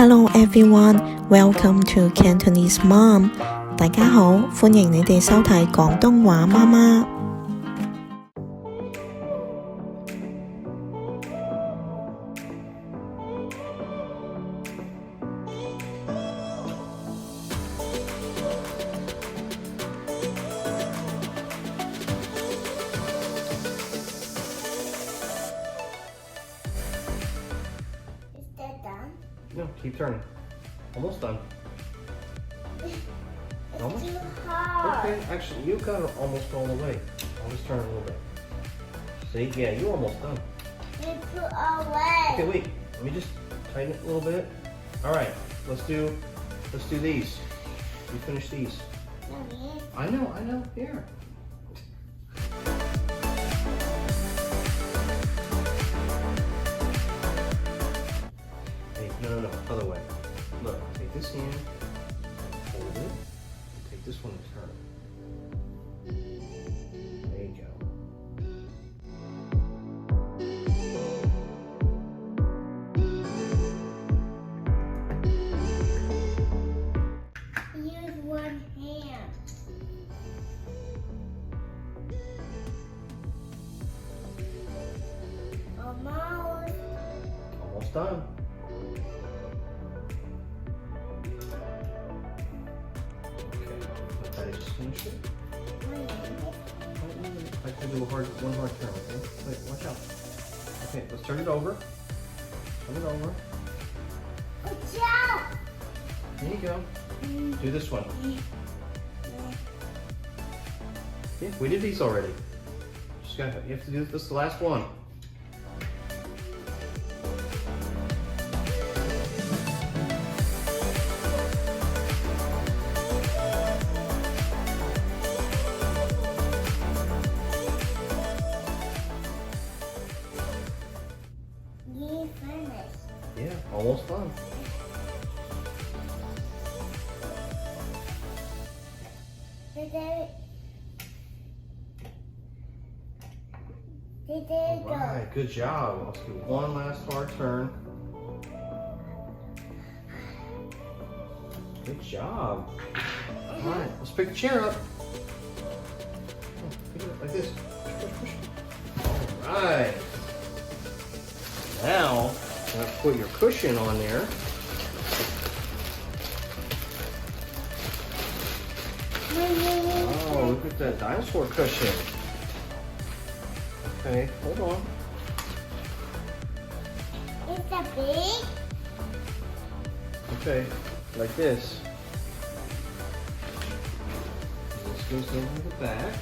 Hello everyone, welcome to Cantonese Mom. 大家好，歡迎你哋收睇廣東話媽媽。No, keep turning. Almost done. Almost? Too hard. Okay, actually, you got it almost all the way. I'll just turn it a little bit. See? Yeah, you're almost done. You put away. Okay, wait. Let me just tighten it a little bit. All right, let's do these. You finish these. Mommy. I know. Here. No, other way. Look, take this hand, hold it, and take this one and turn it. There you go. Use one hand. Almost done. Just finish it. I can do one hard turn, okay? Wait, watch out. Okay, let's turn it over. Turn it over. Good job. There you go. Do this one. Yeah, we did these already. You have to do this the last one. You finished. Yeah, almost done. There you go. Alright, good job. Let's do one last hard turn. Good job. Alright, let's pick the chair up. Pick it up like this. Push. Alright. Now, I'm going to put your cushion on there. Oh, look at that dinosaur cushion. Okay, hold on. Is that big? Okay, like this. This goes over the back.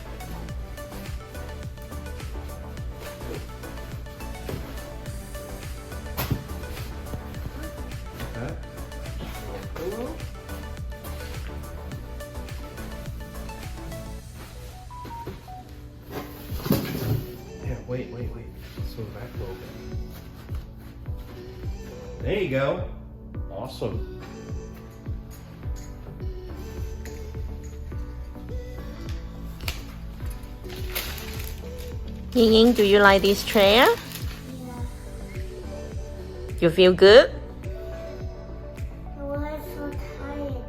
Okay. Pillow. Yeah, wait. Let's move back a little bit. There you go. Awesome. Ying, do you like this chair? Yeah. You feel good? I was so tired.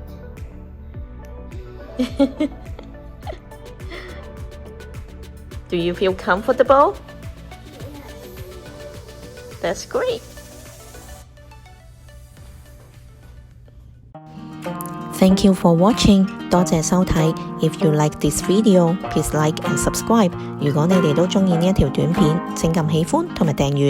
Do you feel comfortable? Yeah. That's great. Thank you for watching. 多謝收睇。If you like this video, please like and subscribe. 如果你哋都鍾意呢一條短片，請撳喜歡同埋訂閱。